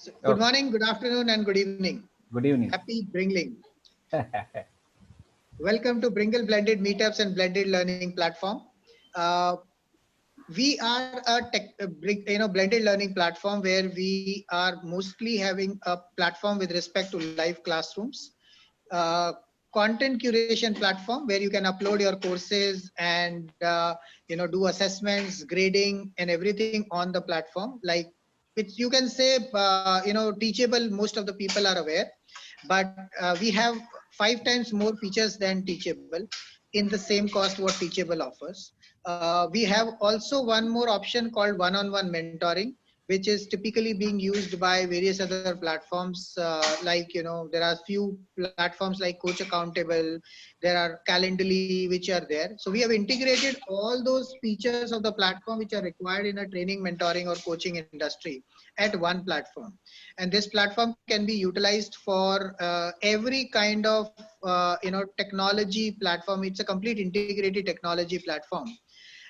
So, good Okay. morning, good afternoon, and good evening. Good evening. Happy Bringling. Welcome to Bringle Blended Meetups and Blended Learning Platform. Uh, we are a blended learning platform where we are mostly having a platform with respect to live classrooms, uh, content curation platform where you can upload your courses and do assessments, grading, and everything on the platform. Like which you can say teachable. Most of the people are aware, but we have 5 times more features than Teachable in the same cost what Teachable offers. We have also one more option called one-on-one mentoring, which is typically being used by various other platforms. There are few platforms like Coach Accountable, there are Calendly, which are there. So we have integrated all those features of the platform which are required in a training, mentoring, or coaching industry at one platform. And this platform can be utilized for every kind of technology platform. It's a complete integrated technology platform.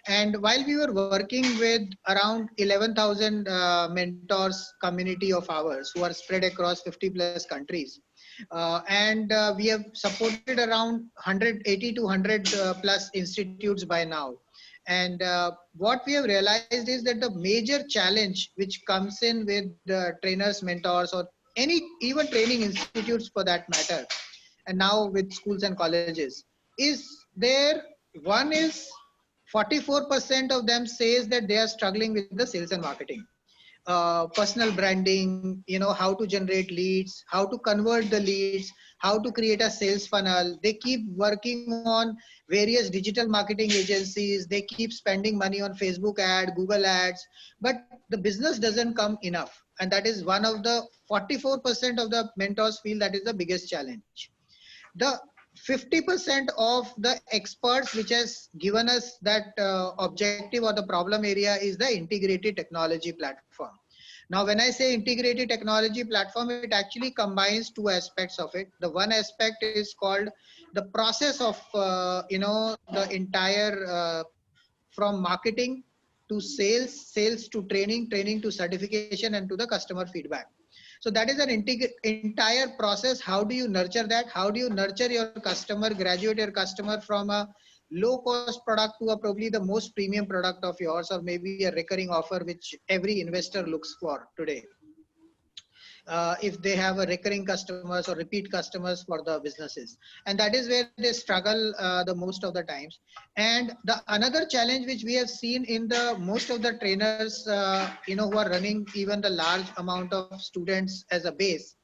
And while we were working with around 11,000 mentors community of ours who are spread across 50 plus countries, and we have supported around 180 to 100 plus institutes by now. And what we have realized is that the major challenge which comes in with trainers, mentors, or any even training institutes for that matter, and now with schools and colleges, is there. One is 44% of them says that they are struggling with the sales and marketing, personal branding, how to generate leads, how to convert the leads, how to create a sales funnel. They keep working on various digital marketing agencies. They keep spending money on Facebook ad, Google ads, but the business doesn't come enough. And that is one of the 44% of the mentors feel that is the biggest challenge. The 50% of the experts which has given us that objective or the problem area is the integrated technology platform. Now when I say integrated technology platform, it actually combines two aspects of it. The one aspect is called the process of the entire from marketing to sales, sales to training, training to certification, and to the customer feedback. So that is an entire process. How do you nurture that? How do you nurture your customer, graduate your customer from a low cost product to a probably the most premium product of yours, or maybe a recurring offer which every investor looks for today, if they have a recurring customers or repeat customers for the businesses. And that is where they struggle the most of the times. And the another challenge which we have seen in the most of the trainers who are running even the large amount of students as a base,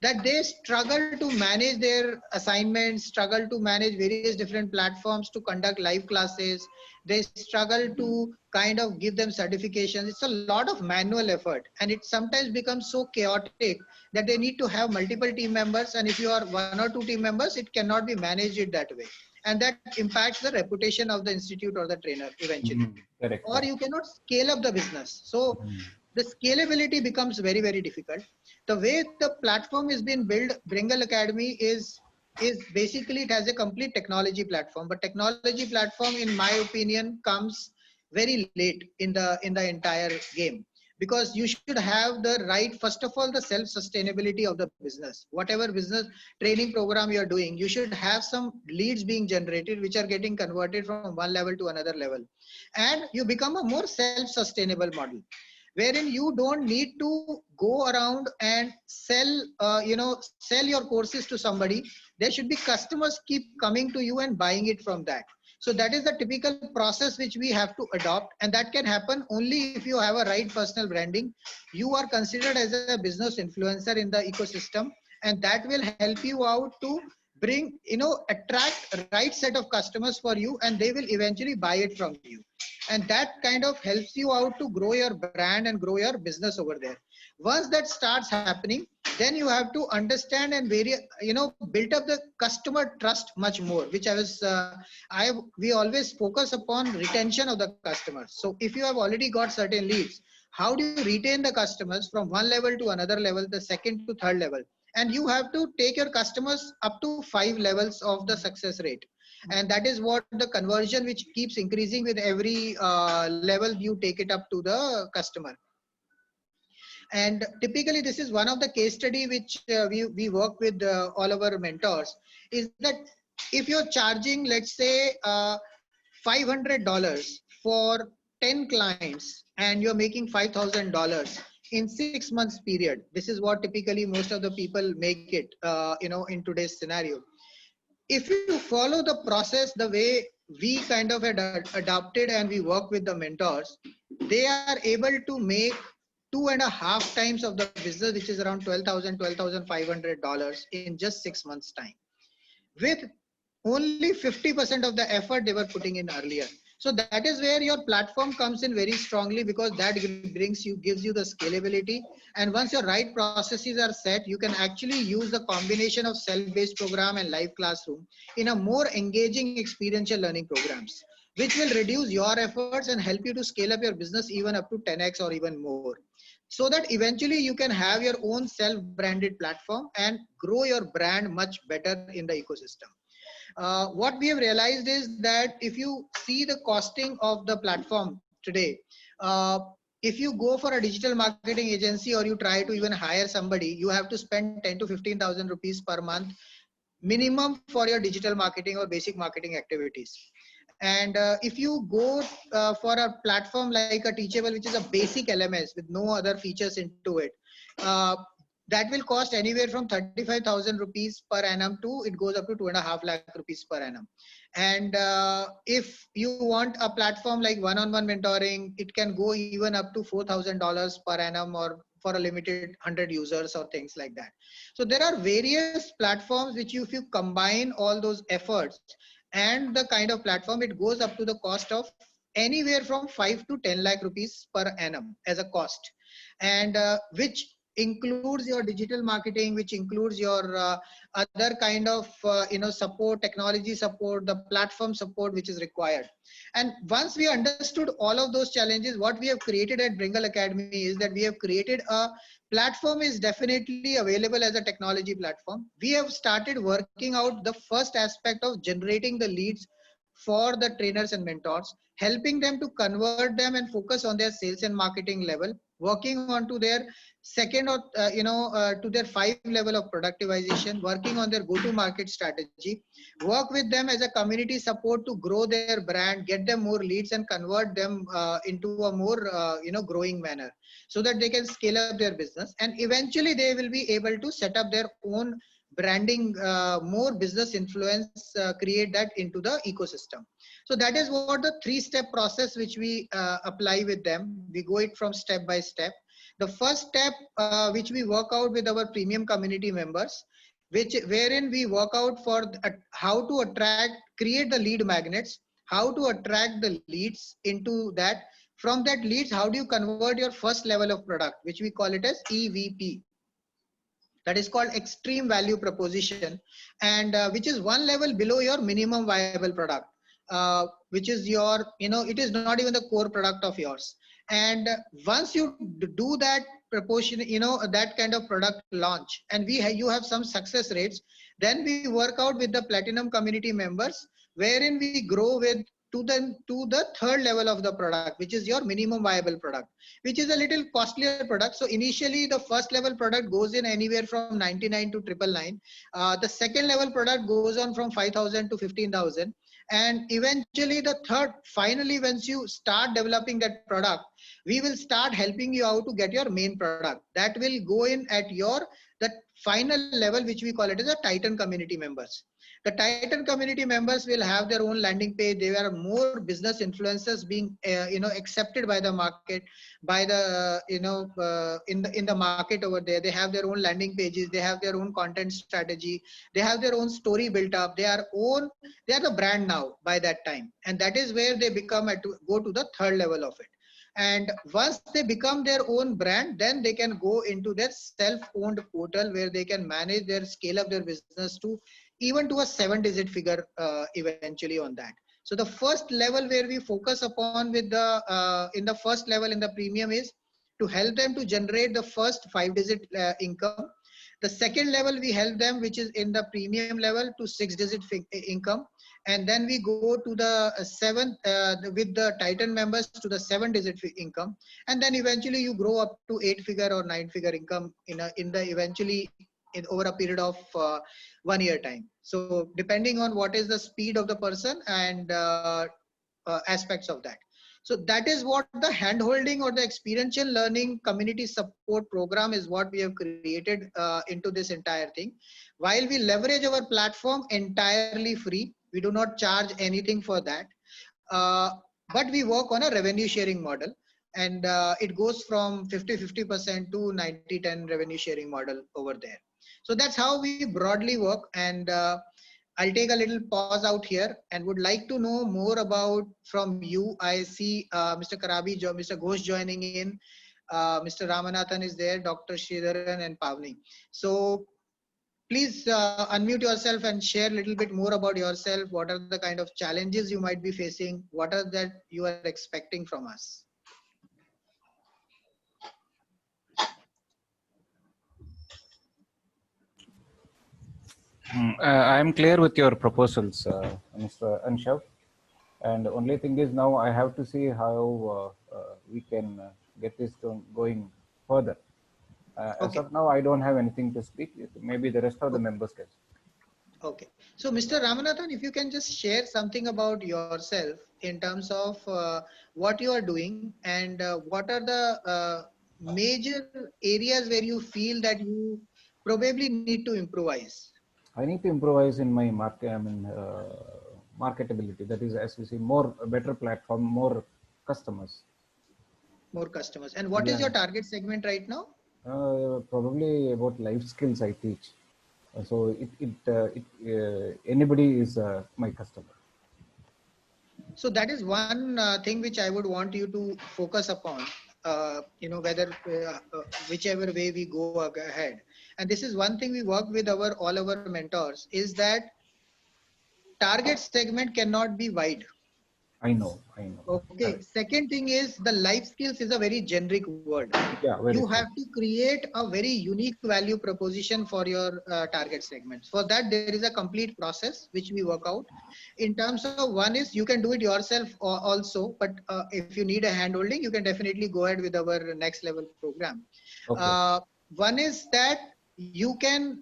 that they struggle to manage their assignments, struggle to manage various different platforms to conduct live classes. They struggle to kind of give them certifications. It's a lot of manual effort, and it sometimes becomes so chaotic that they need to have multiple team members. And if you are one or two team members, it cannot be managed it that way. And that impacts the reputation of the institute or the trainer eventually. Correct, Or you correct. cannot scale up the business. So the scalability becomes very, very difficult. The way the platform is being built, Bringle Academy is basically, it has a complete technology platform, but technology platform in my opinion comes very late in the entire game, because you should have the right, first of all, the self sustainability of the business. Whatever business training program you are doing, you should have some leads being generated which are getting converted from one level to another level, and you become a more self sustainable model, wherein you don't need to go around and sell your courses to somebody. There should be customers keep coming to you and buying it from that. So that is the typical process which we have to adopt, and that can happen only if you have a right personal branding. You are considered as a business influencer in the ecosystem, and that will help you out to bring, attract right set of customers for you, and they will eventually buy it from you. And that kind of helps you out to grow your brand and grow your business over there. Once that starts happening, then you have to understand and build up the customer trust much more, which I we always focus upon retention of the customers. So if you have already got certain leads, how do you retain the customers from one level to another level, the second to third level? And you have to take your customers up to 5 levels of the success rate. And that is what the conversion which keeps increasing with every level you take it up to the customer. And typically this is one of the case study which we work with all our mentors, is that if you're charging, let's say, $500 for 10 clients and you're making $5,000 in 6 months period, this is what typically most of the people make it, in today's scenario. If you follow the process the way we kind of had adopted and we work with the mentors, they are able to make 2.5 times of the business, which is around $12,500 in just 6 months time, with only 50% of the effort they were putting in earlier. So that is where your platform comes in very strongly, because that gives you the scalability. And once your right processes are set, you can actually use the combination of self-based program and live classroom in a more engaging experiential learning programs, which will reduce your efforts and help you to scale up your business even up to 10x or even more, so that eventually you can have your own self-branded platform and grow your brand much better in the ecosystem. What we have realized is that if you see the costing of the platform today, uh, if you go for a digital marketing agency or you try to even hire somebody, you have to spend 10 to 15,000 rupees per month minimum for your digital marketing or basic marketing activities. And if you go for a platform like a Teachable, which is a basic LMS with no other features into it, uh, that will cost anywhere from 35,000 rupees per annum to it goes up to 2.5 lakh rupees per annum. And if you want a platform like one-on-one mentoring, it can go even up to $4,000 per annum, or for a limited 100 users or things like that. So there are various platforms which if you combine all those efforts and the kind of platform, it goes up to the cost of anywhere from 5 to 10 lakh rupees per annum as a cost. And which includes your digital marketing, which includes your other kind of support, technology support, the platform support which is required. And once we understood all of those challenges, what we have created at Bringle Academy is that we have created a platform is definitely available as a technology platform. We have started working out the first aspect of generating the leads for the trainers and mentors, helping them to convert them and focus on their sales and marketing level, working on to their second or to their 5 level of productivization, working on their go to market strategy, work with them as a community support to grow their brand, get them more leads and convert them into a more growing manner, so that they can scale up their business, and eventually they will be able to set up their own branding, more business influence, create that into the ecosystem. So that is what the 3-step process which we apply with them. We go it from step by step. The first step which we work out with our premium community members, which wherein we work out for how to attract, create the lead magnets, how to attract the leads into that. From that leads, how do you convert your first level of product, which we call it as EVP, that is called extreme value proposition, and which is one level below your minimum viable product, which is your, it is not even the core product of yours. And once you do that proportion, that kind of product launch, and you have some success rates, then we work out with the platinum community members, wherein we grow with to the third level of the product, which is your minimum viable product, which is a little costlier product. So initially the first level product goes in anywhere from 99 to 999. The second level product goes on from 5,000 to 15,000. And eventually the third, finally, once you start developing that product, we will start helping you out to get your main product that will go in at your that final level, which we call it as a Titan community members. The Titan community members will have their own landing page. They are more business influencers being accepted by the market, by the in the market over there. They have their own landing pages, they have their own content strategy, they have their own story built up, they are the brand now by that time. And that is where they become go to the third level of it. And once they become their own brand, then they can go into their self-owned portal, where they can manage their scale up their business to even to a 7-digit figure eventually on that. So the first level where we focus upon with the in the first level in the premium is to help them to generate the first 5-digit income. The second level we help them, which is in the premium level, to 6-digit income. And then we go to the seventh with the Titan members to the 7-digit income, and then eventually you grow up to 8-figure or 9-figure income in the eventually in over a period of 1 year time. So depending on what is the speed of the person and aspects of that. So that is what the hand-holding or the experiential learning community support program is, what we have created into this entire thing. While we leverage our platform entirely free, we do not charge anything for that. Uh, but we work on a revenue sharing model, and it goes from 50-50% to 90-10 revenue sharing model over there. So that's how we broadly work. And I'll take a little pause out here and would like to know more about from you. I see Mr. Karabi, Mr. Ghosh joining in. Mr. Ramanathan is there, Dr. Sridharan and Pavni. So please unmute yourself and share a little bit more about yourself. What are the kind of challenges you might be facing? What are that you are expecting from us? I am clear with your proposals, Mr. Anshav. And the only thing is now I have to see how we can get this going further. As Okay. of now, I don't have anything to speak. Maybe the rest of the members can. Okay. So, Mr. Ramanathan, if you can just share something about yourself in terms of what you are doing and what are the major areas where you feel that you probably need to improvise. I need to improvise in my market. Marketability. That is, as we see, more a better platform, more customers. More customers. And what is Yeah. your target segment right now? Probably about life skills I teach. So anybody is my customer. So that is one thing which I would want you to focus upon, whether whichever way we go ahead. And this is one thing we work with all our mentors, is that target segment cannot be wide. I know. Okay. Correct. Second thing is the life skills is a very generic word. Yeah, You very have true. to create a very unique value proposition for your target segments. For that, there is a complete process which we work out. In terms of, one is you can do it yourself also, but if you need a hand holding, you can definitely go ahead with our next level program. Okay. One is that you can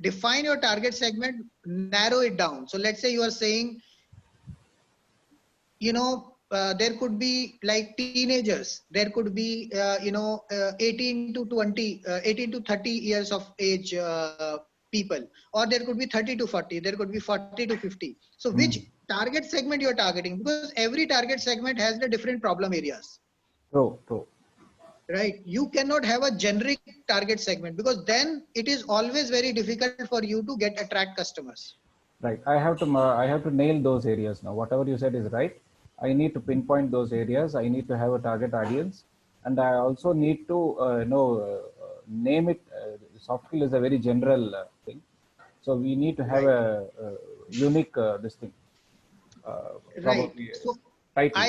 define your target segment, narrow it down. So let's say you are saying, there could be like teenagers, there could be 18 to 20 18 to 30 years of age people, or there could be 30 to 40, there could be 40 to 50. So which target segment you are targeting, because every target segment has the different problem areas. True. Right? You cannot have a generic target segment, because then it is always very difficult for you to attract customers. Right. I have to nail those areas now. Whatever you said is right. I need to pinpoint those areas. I need to have a target audience, and I also need to name it. Soft skill is a very general thing, so we need to have Right. a unique this thing. Right. Probably So title.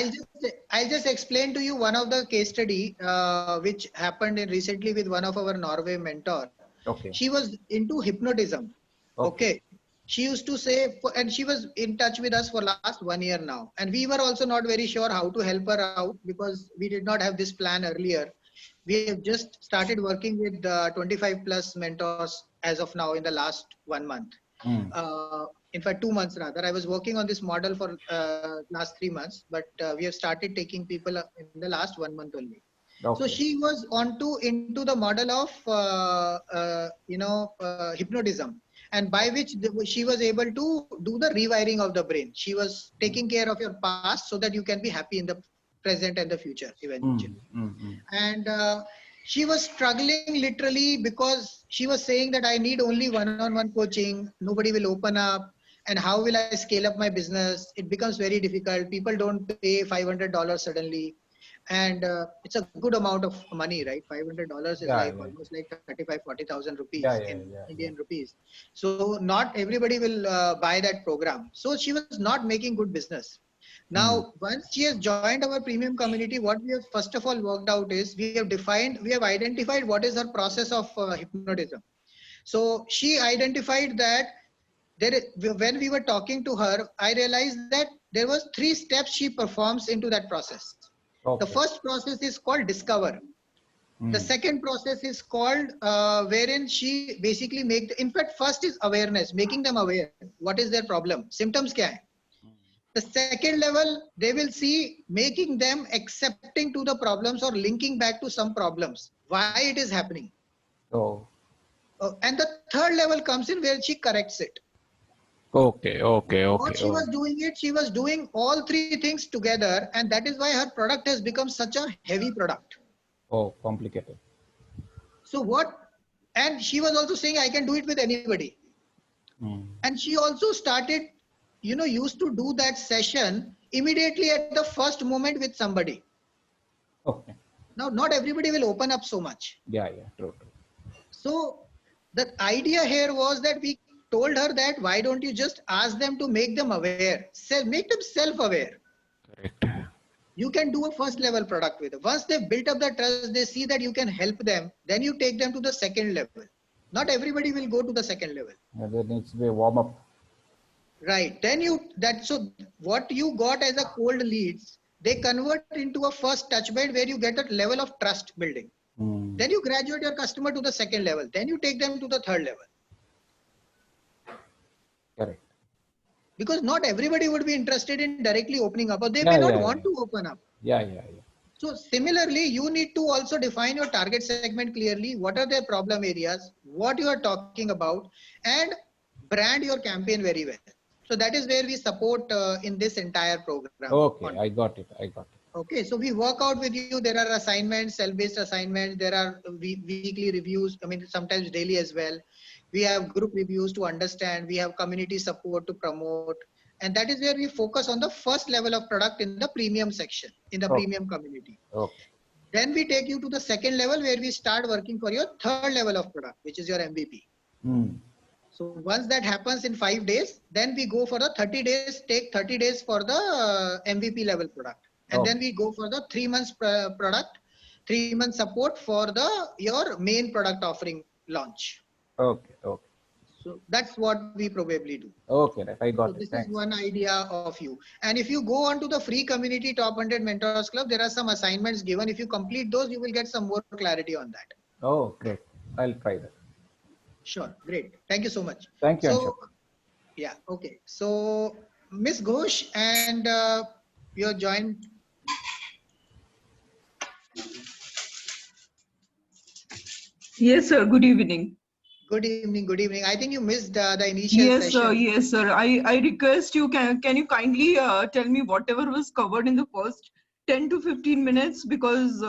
I'll just explain to you one of the case study which happened recently with one of our Norway mentor. Okay. She was into hypnotism. Okay. Okay. She used to say, and she was in touch with us for last 1 year now. And we were also not very sure how to help her out, because we did not have this plan earlier. We have just started working with 25 plus mentors as of now in the last 1 month. In fact, 2 months rather. I was working on this model for last 3 months, but we have started taking people in the last 1 month only. So Okay. she was into the model of hypnotism, and by which she was able to do the rewiring of the brain. She was taking care of your past so that you can be happy in the present and the future eventually. And she was struggling literally, because she was saying that I need only one-on-one coaching. Nobody will open up. And how will I scale up my business? It becomes very difficult. People don't pay $500 suddenly. And it's a good amount of money, right? $500 is Yeah. like almost like 35,000-40,000 rupees Yeah. in Indian rupees. So not everybody will buy that program. So she was not making good business. Now, once she has joined our premium community, what we have first of all worked out is we have identified what is her process of hypnotism. So she identified that when we were talking to her, I realized that there was 3 steps she performs into that process. Okay. The first process is called discover. The second process is called wherein she basically in fact, first is awareness, making them aware. What is their problem? Symptoms kya hai? The second level, they will see making them accepting to the problems or linking back to some problems. Why it is happening. Oh. And the third level comes in where she corrects it. Okay. What she was doing she was doing all 3 things together, and that is why her product has become such a heavy product. Oh, complicated. So and she was also saying, I can do it with anybody. And she also started, used to do that session immediately at the first moment with somebody. Okay. Now, not everybody will open up so much. Yeah, true. So the idea here was that we told her that why don't you just ask them to make them aware, make them self-aware. Correct. You can do a first level product with it. Once they've built up the trust, they see that you can help them, then you take them to the second level. Not everybody will go to the second level. Yeah, there needs to be a warm up. Right. So what you got as a cold leads, they convert into a first touch point where you get a level of trust building. Then you graduate your customer to the second level. Then you take them to the third level. Correct. Because not everybody would be interested in directly opening up, or they may not want to open up. Yeah. So similarly, you need to also define your target segment clearly. What are their problem areas? What you are talking about, and brand your campaign very well. So that is where we support in this entire program. Okay, I got it. Okay, so we work out with you. There are assignments, cell-based assignments. There are weekly reviews. I mean, sometimes daily as well. We have group reviews to understand. We have community support to promote. And that is where we focus on the first level of product in the premium section, in the premium community. Okay. Then we take you to the second level where we start working for your third level of product, which is your MVP. So once that happens in 5 days, then we go for the 30 days, take 30 days for the MVP level product. And then we go for the 3 months product, 3 months support for your main product offering launch. Okay. So that's what we probably do. Okay, I got it. This Thanks. is one idea of you. And if you go on to the free community Top 100 Mentors Club, there are some assignments given. If you complete those, you will get some more clarity on that. Oh, great. I'll try that. Sure. Great. Thank you so much. Thank you. So, yeah. Okay. So, Ms. Ghosh, and you're joined. Yes, sir. Good evening. Good evening. Good evening. I think you missed the initial session. Yes, sir. I request you, can you kindly tell me whatever was covered in the first 10 to 15 minutes, because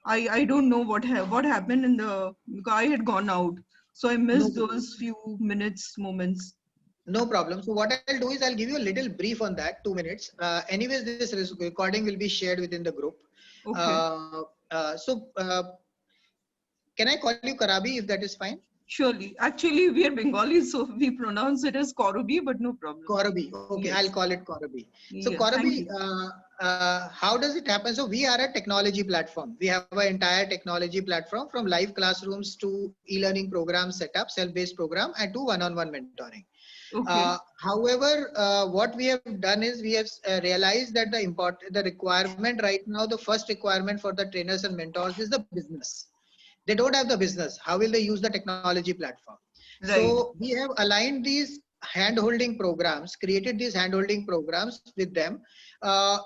I don't know what happened because I had gone out. So I missed those few moments. No problem. So what I'll do is I'll give you a little brief on that, 2 minutes. Anyways, this recording will be shared within the group. Okay. Can I call you Karabi if that is fine? Surely. Actually, we are Bengali, so we pronounce it as Korubi, but no problem. Korubi. Okay, yes. I'll call it Korubi. So Yeah, Korubi, how does it happen? So we are a technology platform. We have an entire technology platform from live classrooms to e-learning program setup, self-based program, and to one-on-one mentoring. Okay. However, what we have done is we have realized that the requirement right now, the first requirement for the trainers and mentors is the business. They don't have the business. How will they use the technology platform? Right. So we have aligned these hand-holding programs, created these hand-holding programs with them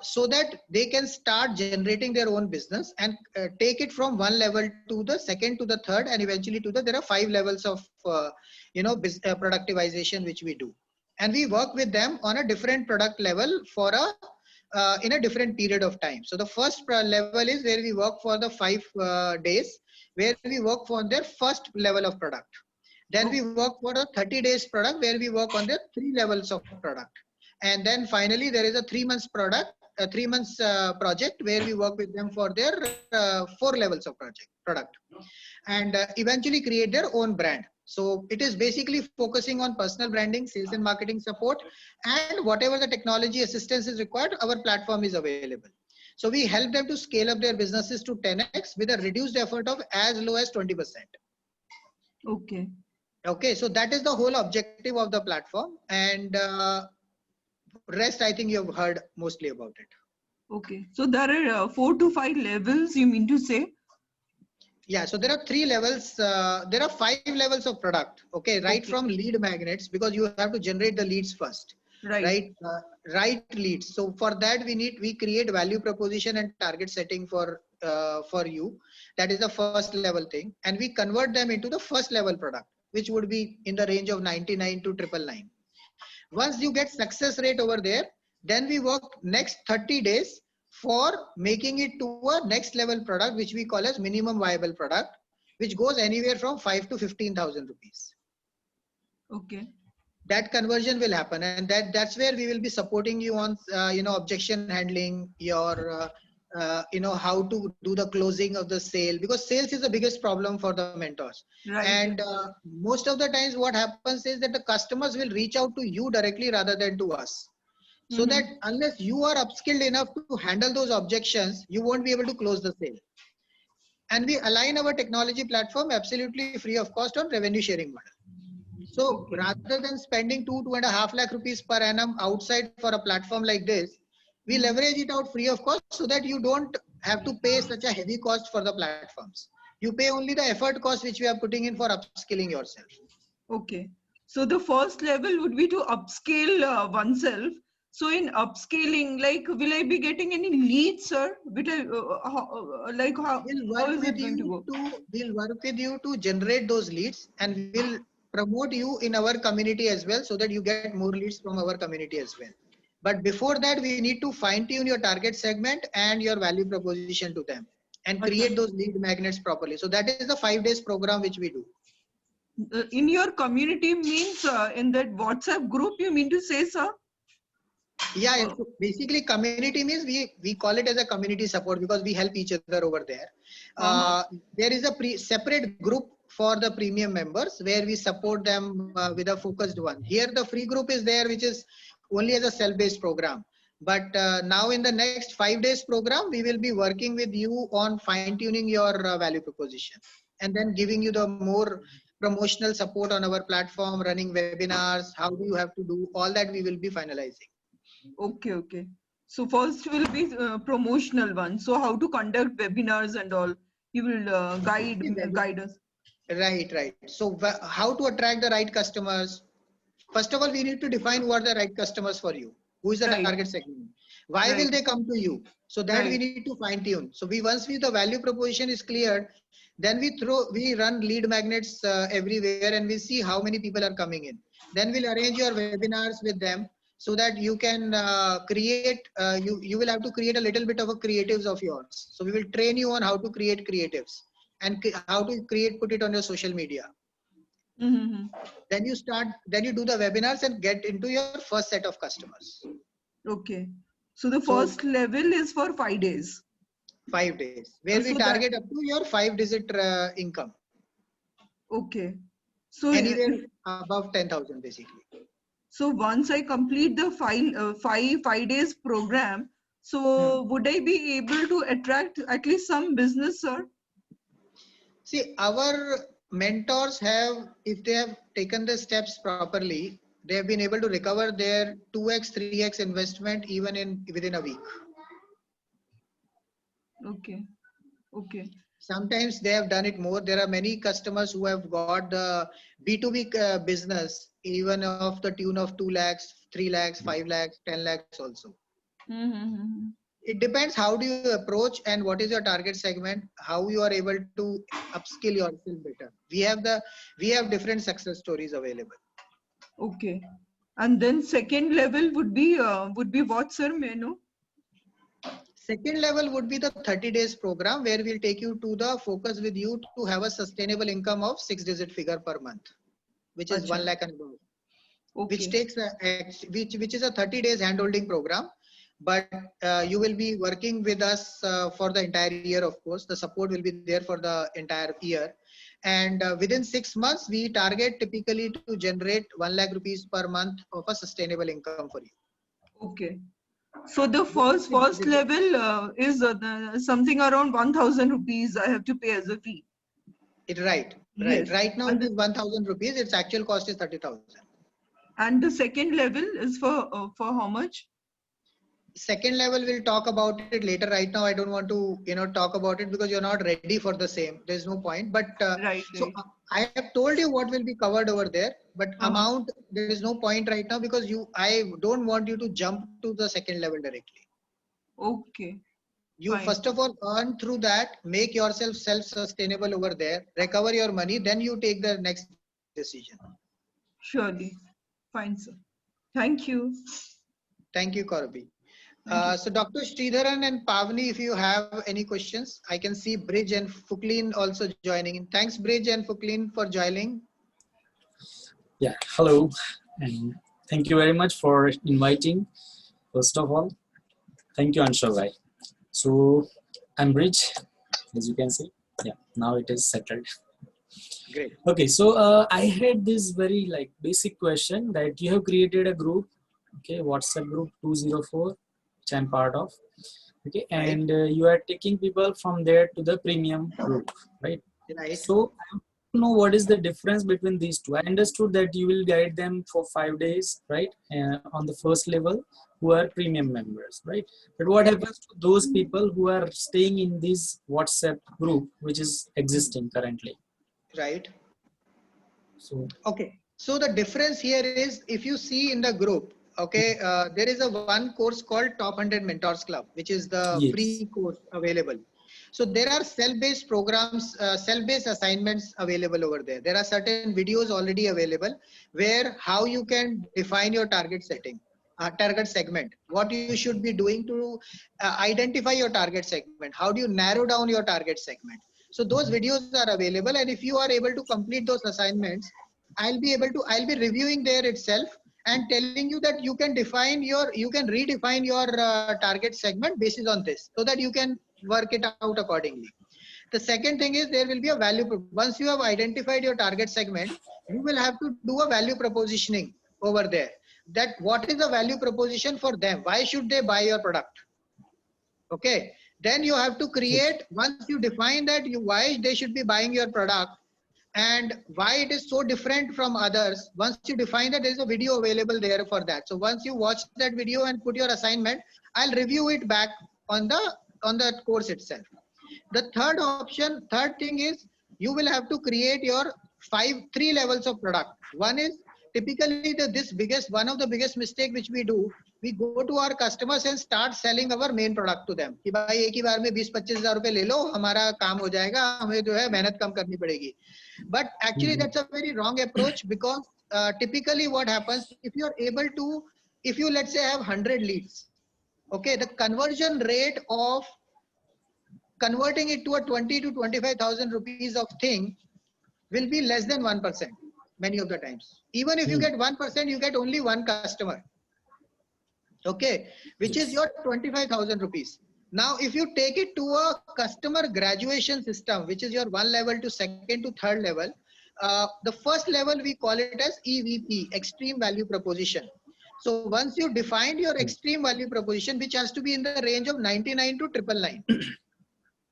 so that they can start generating their own business and take it from one level to the second to the third, and eventually to there are 5 levels of productivization which we do. And we work with them on a different product level for in a different period of time. So the first level is where we work for the 5 days, where we work for their first level of product. Then we work for a 30 days product where we work on their 3 levels of product. And then finally, there is a 3 months product, a 3 months project where we work with them for their 4 levels of product, and eventually create their own brand. So it is basically focusing on personal branding, sales and marketing support, and whatever the technology assistance is required, our platform is available. So we help them to scale up their businesses to 10x with a reduced effort of as low as 20%. Okay. Okay, so that is the whole objective of the platform, and rest I think you have heard mostly about it. Okay. So there are 4 to 5 levels, you mean to say? Yeah, so there are 3 levels. There are 5 levels of product. Okay, right Okay. from lead magnets, because you have to generate the leads first, Right. right? Right leads. So for that we create value proposition and target setting for you. That is the first level thing, and we convert them into the first level product, which would be in the range of 99 to 999. Once you get success rate over there, then we work next 30 days for making it to a next level product, which we call as minimum viable product, which goes anywhere from 5 to 15,000 rupees. Okay. That conversion will happen, and that's where we will be supporting you on objection handling, your how to do the closing of the sale, because sales is the biggest problem for the mentors. Right. And most of the times what happens is that the customers will reach out to you directly rather than to us, so that unless you are upskilled enough to handle those objections, you won't be able to close the sale. And we align our technology platform absolutely free of cost on revenue sharing model. So Okay. rather than spending 2.5 lakh rupees per annum outside for a platform like this, we leverage it out free of cost, so that you don't have to pay such a heavy cost for the platforms. You pay only the effort cost which we are putting in for upskilling yourself. Okay. So the first level would be to upscale oneself. So in upscaling, like, will I be getting any leads, sir? Will I, like, We'll how work is with it going to you go? to we'll work with you to generate those leads, and we'll promote you in our community as well, so that you get more leads from our community as well. But before that, we need to fine tune your target segment and your value proposition to them, and Acha. create those lead magnets properly. So that is the 5 days program which we do. In your community means in that WhatsApp group, you mean to say, sir? Yeah, Oh, so basically community means we call it as a community support, because we help each other over there. uh-huh. There is a separate group for the premium members where we support them with a focused one. Here the free group is there, which is only as a self-based program. But now in the next 5 days program, we will be working with you on fine-tuning your value proposition, and then giving you the more promotional support on our platform, running webinars, how do you have to do, all that we will be finalizing. Okay, okay. So first will be promotional one. So how to conduct webinars and all. You will guide us. Right, right. So how to attract the right customers? First of all, we need to define what are the right customers for you. Who is the Right, target segment? Why will right, they come to you? So that we right. need to fine tune. So once the value proposition is cleared, then we run lead magnets everywhere, and we see how many people are coming in. Then we'll arrange your webinars with them, so that you can create. You will have to create a little bit of a creatives of yours. So we will train you on how to create creatives, and how to put it on your social media. Mm-hmm. Then you do the webinars and get into your first set of customers. Okay. So the So first level is for 5 days. 5 days, where we So that, target up to your 5 digit income, okay. So, anywhere above 10,000 basically. so once I complete the five days program, Hmm. so would I be able to attract at least some business, sir? See, our mentors have, if they have taken the steps properly, they have been able to recover their 2x, 3x investment even in within a week. Okay, okay. Sometimes they have done it more. There are many customers who have got the B2B business, even of the tune of 2 lakhs, 3 lakhs, 5 lakhs, 10 lakhs also. Mm-hmm. It depends how do you approach and what is your target segment, how you are able to upskill yourself better. We have different success stories available. Okay. And then second level would be what, sir? May I know? Second level would be the 30 days program, where we'll take you to the focus with you to have a sustainable income of 6 digit figure per month, which is 1 Acha. lakh and above, which Okay. takes which is a 30 days handholding program. But you will be working with us for the entire year. Of course, the support will be there for the entire year, and within 6 months we target typically to generate 1 lakh rupees per month of a sustainable income for you Okay. So the within first 6 first digits. level is something around 1,000 rupees I have to pay as a fee. It right. Right. Yes. Right now And it is 1,000 rupees. Its actual cost is 30,000. the second level is for how much? Second level, we'll talk about it later. Right now, I don't want to, talk about it because you're not ready for the same. There's no point. But Right, so right. I have told you what will be covered over there. But Uh-huh. amount, there is no point right now because I don't want you to jump to the second level directly. Okay. You Fine. first of all earn through that, make yourself self-sustainable over there, recover your money, then you take the next decision. Surely. Fine, sir. Thank you. Thank you, Kaurabi. Thank you. So Dr. Sridharan and Pavni, if you have any questions, I can see Bridge and Fuklin also joining in. Thanks, Bridge and Fuklin, for joining. Yeah, hello, and thank you very much for inviting. First of all, thank you, Anshul Bhai. So, I'm Bridge, as you can see. Yeah, now it is settled. Great. Okay, so I had this very basic question that you have created a group, okay, WhatsApp group 204, which I'm part of, okay, Right. and you are taking people from there to the premium group, right? Right. So I want to know what is the difference between these two. I understood that you will guide them for 5 days, right, on the first level who are premium members, right? But what happens to those people who are staying in this WhatsApp group, which is existing currently? Right. So, Okay. So the difference here is if you see in the group, okay, there is a one course called Top 100 Mentors Club, which is the free yes. course available. So there are self-based programs, self-based assignments available over there. There are certain videos already available where how you can define your target setting, target segment, what you should be doing to identify your target segment. How do you narrow down your target segment? So those videos are available. And if you are able to complete those assignments, I'll be reviewing there itself and telling you that you can redefine your target segment basis on this so that you can work it out accordingly. The second thing is there will be a once you have identified your target segment, you will have to do a value propositioning over there, that what is the value proposition for them? Why should they buy your product? Okay. Then you have to Okay. create, once you define that why they should be buying your product, and why it is so different from others. Once you define that, there is a video available there for that. So once you watch that video and put your assignment, I'll review it back on the course itself. The third thing is you will have to create your three levels of product. One is typically one of the biggest mistake which we do. We go to our customers and start selling our main product to them कि भाई एक ही बार में 20-25 हजार रुपए ले लो, हमारा काम हो जाएगा, हमें जो है मेहनत कम करनी पड़ेगी. But actually that's a very wrong approach because typically what happens if you let's say have 100 leads, okay, the conversion rate of converting it to a 20 to 25,000 rupees of thing will be less than 1% many of the times. Even if you get 1%, you get only one customer, okay, which is Yes. your 25,000 rupees. Now, if you take it to a customer graduation system, which is your one level to second to third level, the first level we call it as EVP, extreme value proposition. So once you defined your extreme value proposition, which has to be in the range of 99 to 999.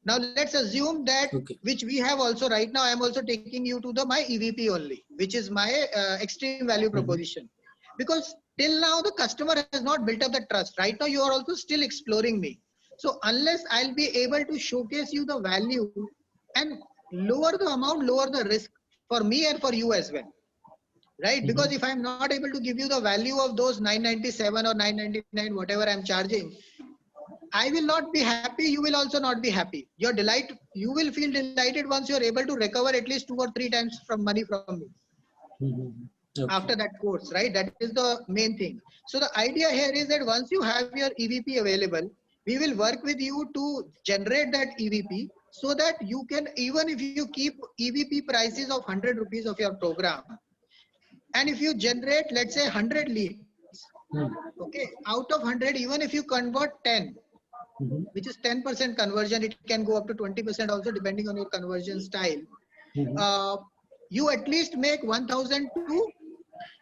Now let's assume that Okay. which we have also right now. I am also taking you to my EVP only, which is my extreme value proposition, because till now the customer has not built up the trust. Right now you are also still exploring me. So unless I'll be able to showcase you the value and lower the amount, lower the risk for me and for you as well, right? Because if I'm not able to give you the value of those 997 or 999, whatever I'm charging, I will not be happy. You will also not be happy. You will feel delighted once you're able to recover at least 2 or 3 times from money from me Okay. after that course, right? That is the main thing. So the idea here is that once you have your EVP available, we will work with you to generate that EVP so that you can, even if you keep EVP prices of 100 rupees of your program, and if you generate, let's say 100 leads, okay, out of 100, even if you convert 10, which is 10% conversion, it can go up to 20% also depending on your conversion style. You at least make 1,000 to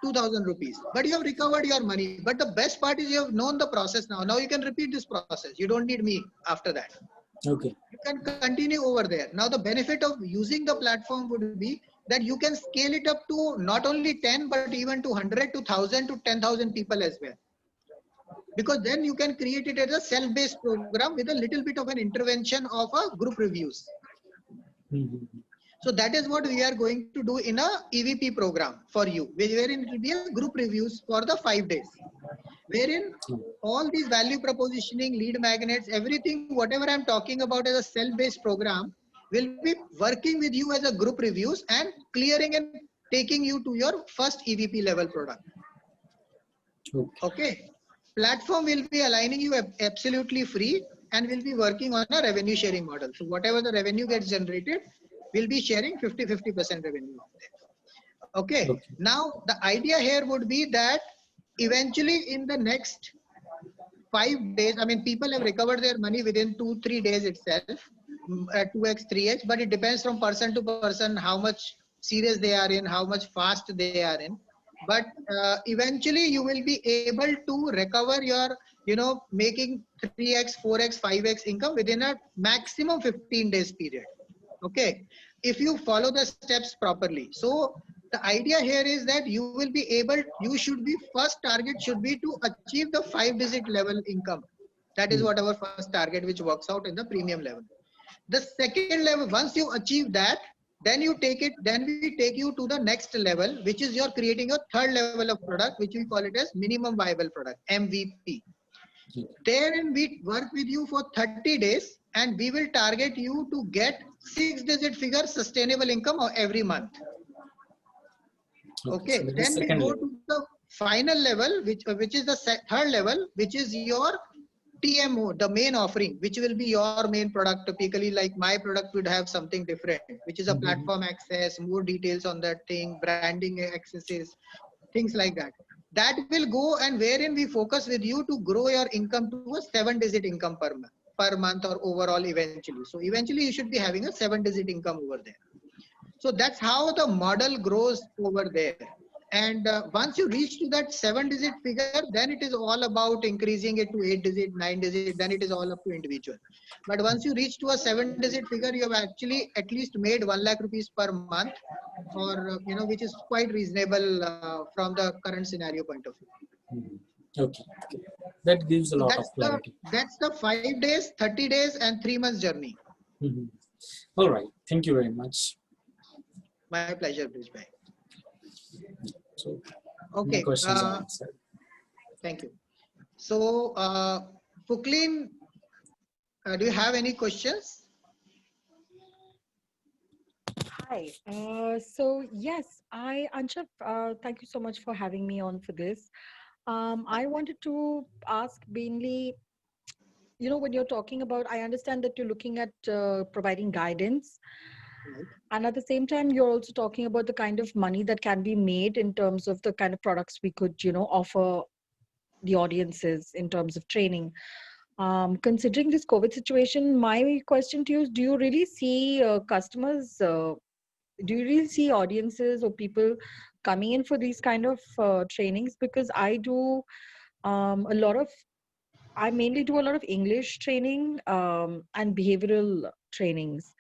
2,000 rupees, but you have recovered your money. But the best part is you have known the process now. Now you can repeat this process. You don't need me after that. Okay. You can continue over there. Now, the benefit of using the platform would be that you can scale it up to not only 10, but even to 100 to 1,000 to 10,000 people as well. Because then you can create it as a self-based program with a little bit of an intervention of a group reviews. Mhm. So that is what we are going to do in a EVP program for you, wherein it will be a group reviews for the 5 days, wherein all these value propositioning, lead magnets, everything, whatever I'm talking about as a self-based program will be working with you as a group reviews and clearing and taking you to your first EVP level product. Okay. Okay. Platform will be aligning you absolutely free and will be working on a revenue sharing model. So whatever the revenue gets generated, we'll be sharing 50% revenue of that. Okay. Okay. Now the idea here would be that eventually in the next 5 days, I mean, people have recovered their money within 2-3 days itself, 2x, 3x, but it depends from person to person how much serious they are in, how much fast they are in. But eventually you will be able to recover your, making 3x, 4x, 5x income within a maximum 15 days period. Okay. If you follow the steps properly. So the idea here is that you will be able, you should be, first target should be to achieve the 5-digit level income. That is what our first target, which works out in the premium level. The second level, once you achieve that, then you take it, then we take you to the next level, which is you're creating a third level of product, which we call it as minimum viable product, MVP. Therein we work with you for 30 days and we will target you to get 6-digit figure sustainable income every month. Okay. So Okay, that is then we second go level. to the final level, which is the third level, which is your TMO, the main offering, which will be your main product. Typically, like my product would have something different, which is a platform access, more details on that thing, branding accesses, things like that. That will go and wherein we focus with you to grow your income to a 7-digit income per month or overall eventually. So eventually you should be having a 7-digit income over there. So that's how the model grows over there. And once you reach to that 7-digit figure, then it is all about increasing it to 8-digit, 9-digit, then it is all up to individual. But once you reach to a 7-digit figure, you have actually at least made 1 lakh rupees per month, or, which is quite reasonable from the current scenario point of view. Okay. That gives a So lot of clarity. that's the 5 days, 30 days and 3 months journey. All right. Thank you very much. My pleasure, Brijbhai. So, Okay. any questions are answered. Thank you. So, Puklin, do you have any questions? Hi. So yes, Anshav, thank you so much for having me on for this. I wanted to ask mainly, when you're talking about, I understand that you're looking at providing guidance. Right. And at the same time, you're also talking about the kind of money that can be made in terms of the kind of products we could, offer the audiences in terms of training. Considering this COVID situation, my question to you is, do you really see customers, do you really see audiences or people coming in for these kind of trainings? Because I mainly do a lot of English training and behavioral trainings.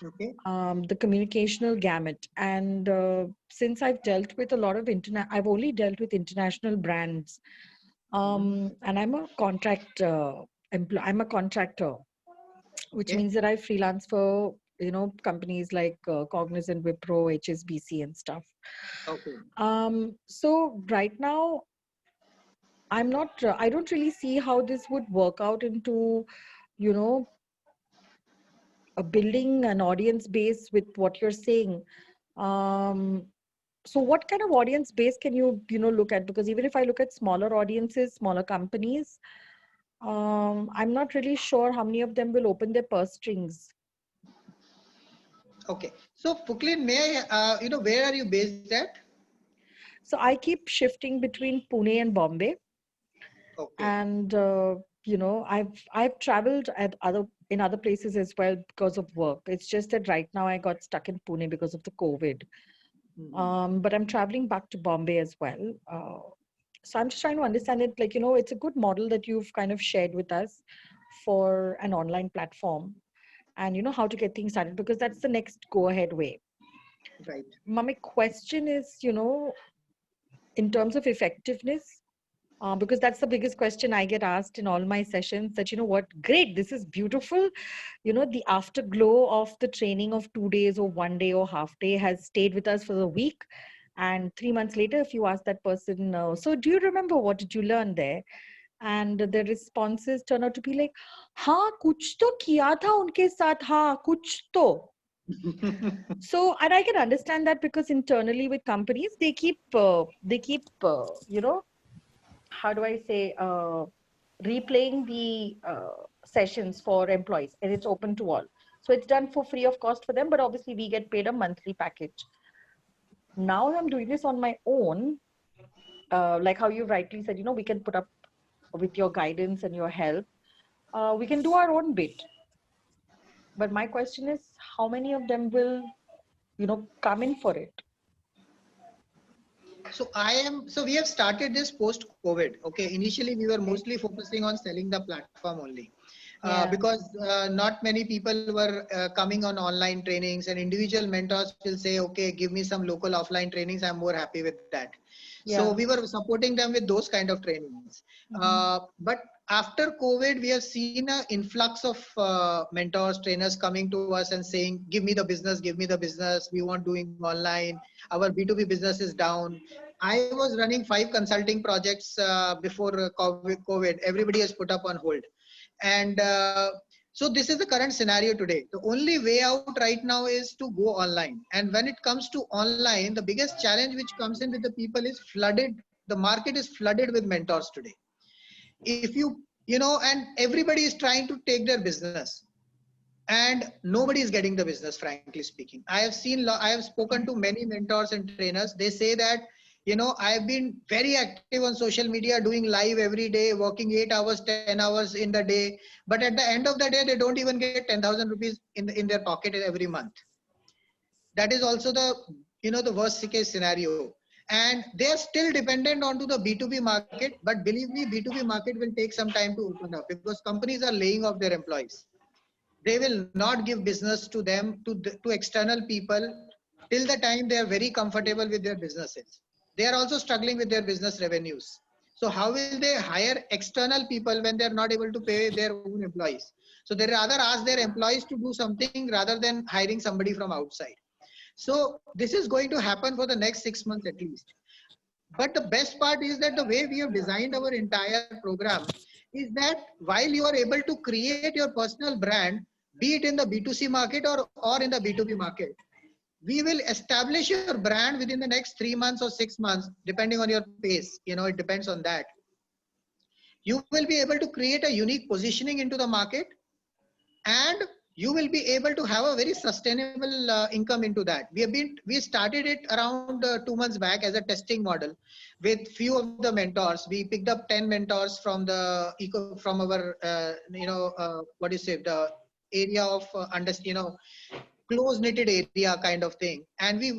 Okay. The communicational gamut. And since I've dealt with a lot of I've only dealt with international brands. And I'm a I'm a contractor, which Okay. means that I freelance for, companies like Cognizant, Wipro, HSBC and stuff. Okay. So right now, I don't really see how this would work out into, you know, building an audience base with what you're saying. So what kind of audience base can you look at? Because even if I look at smaller audiences, smaller companies, I'm not really sure how many of them will open their purse strings. Okay. So, Puklin, may I, where are you based at? So I keep shifting between Pune and Bombay. Okay. And I've traveled in other places as well because of work. It's just that right now I got stuck in Pune because of the COVID. But I'm traveling back to Bombay as well. So I'm just trying to understand it, it's a good model that you've kind of shared with us for an online platform and, how to get things started, because that's the next go ahead way. Right. My question is, in terms of effectiveness, because that's the biggest question I get asked in all my sessions, that, what, great, this is beautiful. The afterglow of the training of 2 days or 1 day or half day has stayed with us for a week. And 3 months later, if you ask that person, so do you remember what did you learn there? And the responses turn out to be like, हाँ कुछ तो किया था उनके साथ, हाँ कुछ तो. So, and I can understand that, because internally with companies, they keep how do I say, replaying the sessions for employees, and it's open to all. So it's done for free of cost for them, but obviously we get paid a monthly package. Now I'm doing this on my own, like how you rightly said, we can put up with your guidance and your help. We can do our own bit. But my question is, how many of them will, come in for it? So we have started this post COVID. Okay. Initially we were mostly focusing on selling the platform only. Yeah. Because not many people were coming on online trainings, and individual mentors will say, okay, give me some local offline trainings. I'm more happy with that. So Yeah. we were supporting them with those kind of trainings. But after COVID, we have seen an influx of mentors, trainers coming to us and saying, give me the business, give me the business. We want doing online. Our B2B business is down. I was running 5 consulting projects before COVID. Everybody has put up on hold. And so this is the current scenario today. The only way out right now is to go online. And when it comes to online, the biggest challenge which comes in with the people is the market is flooded with mentors today. If and everybody is trying to take their business, and nobody is getting the business, frankly speaking. I have spoken to many mentors and trainers. They say that, I've been very active on social media, doing live every day, working 8 hours, 10 hours in the day. But at the end of the day, they don't even get 10,000 rupees in their pocket every month. That is also the worst case scenario. And they are still dependent onto the B2B market. But believe me, B2B market will take some time to open up, because companies are laying off their employees. They will not give business to them, to external people, till the time they are very comfortable with their businesses. They are also struggling with their business revenues. So how will they hire external people when they are not able to pay their own employees? So they rather ask their employees to do something rather than hiring somebody from outside. So this is going to happen for the next 6 months at least. But the best part is that the way we have designed our entire program is that while you are able to create your personal brand, be it in the B2C market or in the B2B market, we will establish your brand within the next 3 months or 6 months, depending on your pace. It depends on that. You will be able to create a unique positioning into the market, and you will be able to have a very sustainable income into that. We started it around 2 months back as a testing model with few of the mentors. We picked up 10 mentors from our the area of close knitted area kind of thing. And we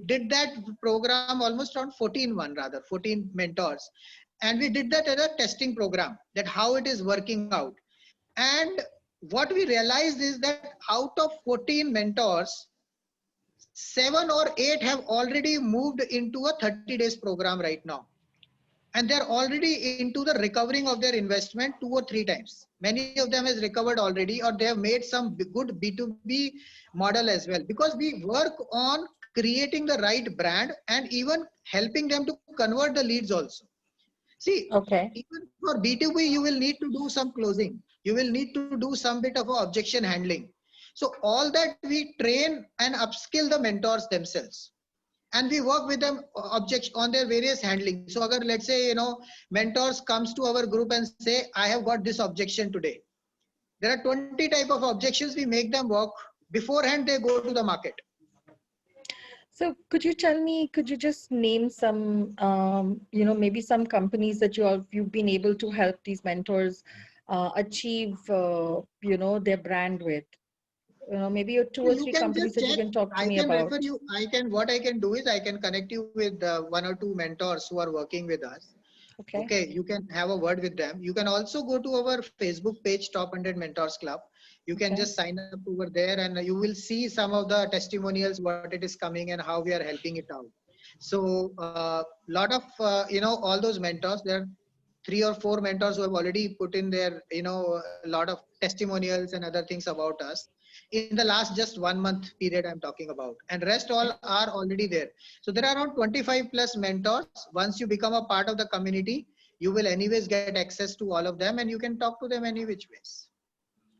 did that program almost around 14 mentors. And we did that as a testing program, that how it is working out. And what we realized is that out of 14 mentors, 7 or 8 have already moved into a 30 days program right now. And they're already into the recovering of their investment 2 or 3 times. Many of them has recovered already, or they have made some good B2B model as well, because we work on creating the right brand and even helping them to convert the leads also. See, Okay. even for B2B, you will need to do some closing. You will need to do some bit of objection handling. So all that we train and upskill the mentors themselves. And we work with them on their various handling. So agar, let's say, mentors comes to our group and say, I have got this objection today. There are 20 type of objections. We make them work beforehand they go to the market. So could you just name some, maybe some companies that you've been able to help these mentors achieve, their brand with? Maybe 2 or 3 companies that you can talk to me about. What I can do is I can connect you with 1 or 2 mentors who are working with us. Okay. Okay, you can have a word with them. You can also go to our Facebook page, Top 100 Mentors Club. You can Okay. just sign up over there and you will see some of the testimonials, what it is coming and how we are helping it out. So lot of, all those mentors, there are 3 or 4 mentors who have already put in their, a lot of testimonials and other things about us in the last just 1 month period I'm talking about, and rest all are already there. So there are around 25 plus mentors. Once you become a part of the community, you will anyways get access to all of them and you can talk to them any which ways.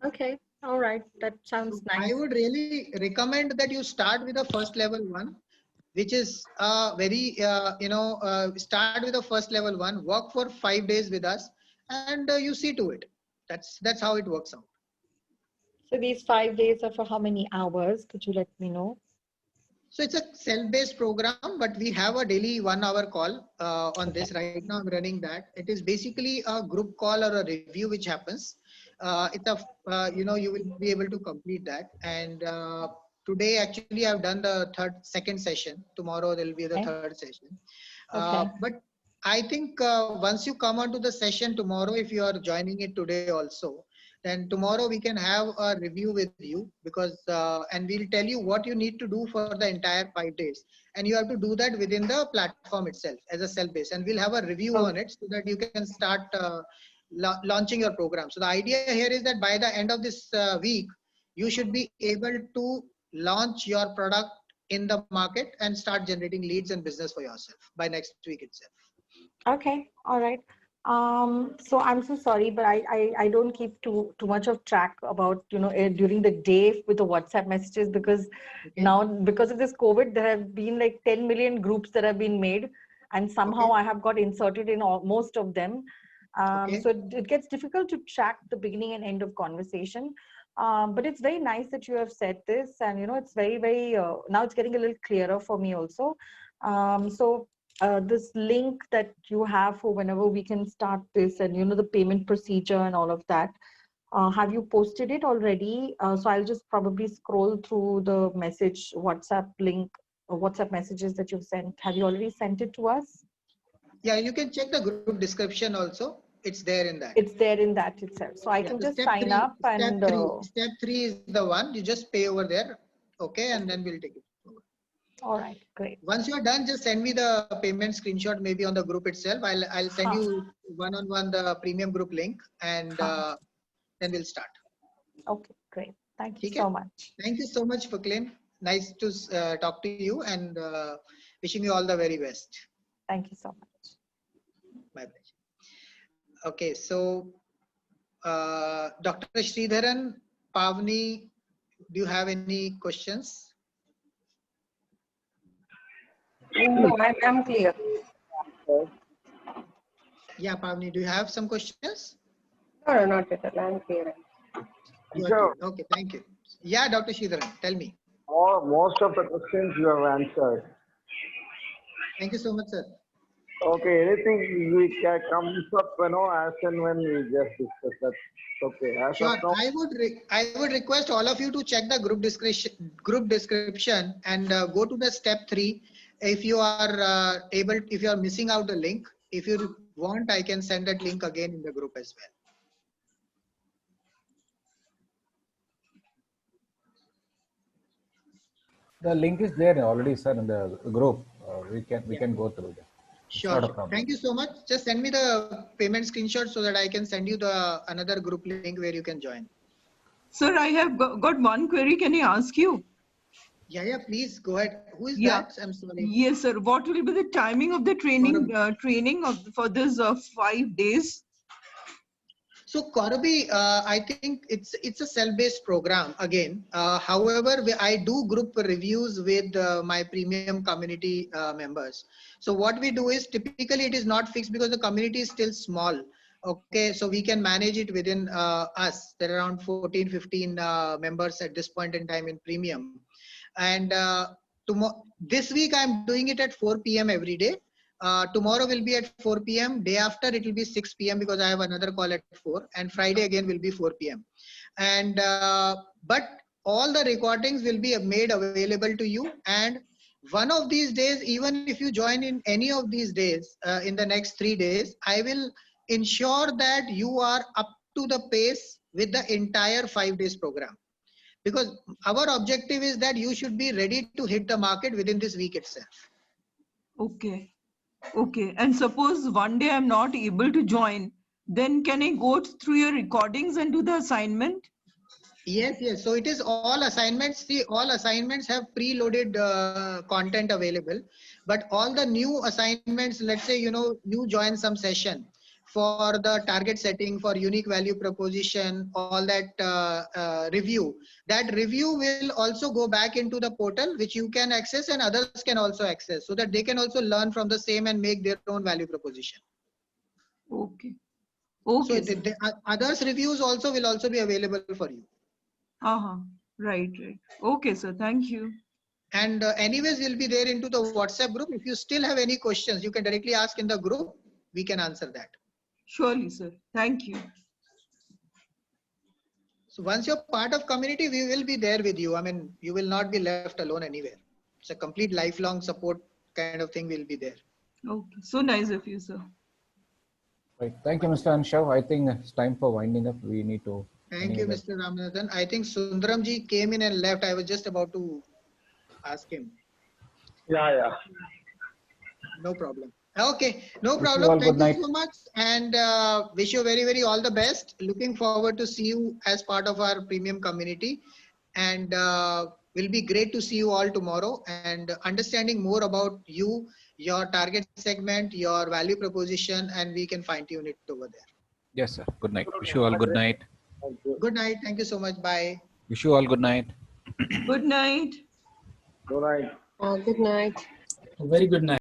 Okay. All right. That sounds So nice. I would really recommend that you start with the first level one, which is start with the first level one, work for 5 days with us, and you see to it. That's how it works out. So these 5 days are for how many hours? Could you let me know? So it's a self-based program, but we have a daily 1 hour call on this. Right now, I'm running that. It is basically a group call or a review which happens. You will be able to complete that. And today, actually, I've done the second session. Tomorrow, there will be the Okay. third session. Okay. But I think once you come onto the session tomorrow, if you are joining it today also, then tomorrow we can have a review with you, because and we'll tell you what you need to do for the entire 5 days, and you have to do that within the platform itself as a self-based, and we'll have a review on it so that you can start launching your program. So the idea here is that by the end of this week, you should be able to launch your product in the market and start generating leads and business for yourself by next week itself. Okay. All right. So I'm so sorry, but I don't keep too much of track about, during the day with the WhatsApp messages, because Okay. now, because of this COVID, there have been like 10 million groups that have been made, and somehow Okay. I have got inserted in most of them. Okay. So it gets difficult to track the beginning and end of conversation. But it's very nice that you have said this, and it's very, very now it's getting a little clearer for me also. So this link that you have for whenever we can start this, and the payment procedure and all of that, have you posted it already? So I'll just probably scroll through the WhatsApp link, WhatsApp messages that you've sent. Have you already sent it to us? Yeah, you can check the group description also. It's there in that. It's there in that itself. So I Yeah, can the just sign up and step three is the one you just pay over there. Okay, and then we'll take it forward. all right, great. Once you're done, just send me the payment screenshot maybe on the group itself. I'll send you one-on-one the premium group link, and then we'll start. Okay, great. Thank you Okay. so much. Thank you so much, Puklin. Nice to talk to you, and wishing you all the very best. Thank you so much. My pleasure. Okay, so Dr. Sridharan, Pavni, do you have any questions? No, I'm clear. Yeah, Pavni, do you have some questions? No, not at all. I'm clear. You are clear. Okay, thank you. Yeah, Dr. Sridharan, tell me. Most of the questions you have answered. Thank you so much, sir. Okay, anything we can comes up, as and when we just discuss that. Okay. As Sure. of now, I would request all of you to check the group description and go to the step 3. If you are if you are missing out the link, if you want, I can send that link again in the group as well. The link is there already, sir, in the group. We can go through that. Sure. Not a problem. Thank you so much. Just send me the payment screenshot so that I can send you the another group link where you can join. Sir, I have got one query. Can I ask you? Yeah, please go ahead. Who is Yeah. that? I'm sorry. Yes, sir. What will be the timing of the training for this 5 days? So Corby, I think it's a cell-based program again. However, I do group reviews with my premium community members. So what we do is typically it is not fixed because the community is still small. Okay, so we can manage it within us. There are around 14, 15 members at this point in time in premium. And this week I'm doing it at 4 p.m. every day. Tomorrow will be at 4 p.m. Day after it will be 6 p.m. because I have another call at 4, and Friday again will be 4 p.m. And but all the recordings will be made available to you, and one of these days, even if you join in any of these days, in the next 3 days, I will ensure that you are up to the pace with the entire 5 days program. Because our objective is that you should be ready to hit the market within this week itself. Okay. Okay. And suppose one day I'm not able to join, then can I go through your recordings and do the assignment? Yes, yes. So it is all assignments. See, all assignments have preloaded content available, but all the new assignments, let's say, you join some session for the target setting, for unique value proposition, all that review. That review will also go back into the portal, which you can access and others can also access, so that they can also learn from the same and make their own value proposition. Okay. So Okay. Sir. the others reviews also will also be available for you. Uh-huh. Right, right. Okay, sir. Thank you. And anyways, we'll be there into the WhatsApp group. If you still have any questions, you can directly ask in the group. We can answer that. Surely, sir. Thank you. So once you're part of community, we will be there with you. I mean, you will not be left alone anywhere. It's a complete lifelong support kind of thing will be there. Okay. So nice of you, sir. Right. Thank you, Mr. Anshav. I think it's time for winding up. We need to. Thank you, Mr. Ramanathan. I think Sundaramji came in and left. I was just about to ask him. Yeah. No problem. Okay, no Wish you problem. all Thank good night. you so much, and wish you very, very all the best. Looking forward to see you as part of our premium community, and will be great to see you all tomorrow and understanding more about you, your target segment, your value proposition, and we can fine tune it over there. Yes, sir. Good night. Wish you all good night. Thank you. Good night. Thank you so much. Bye. Wish you all good night. Good night. Good night. Good night. A very good night.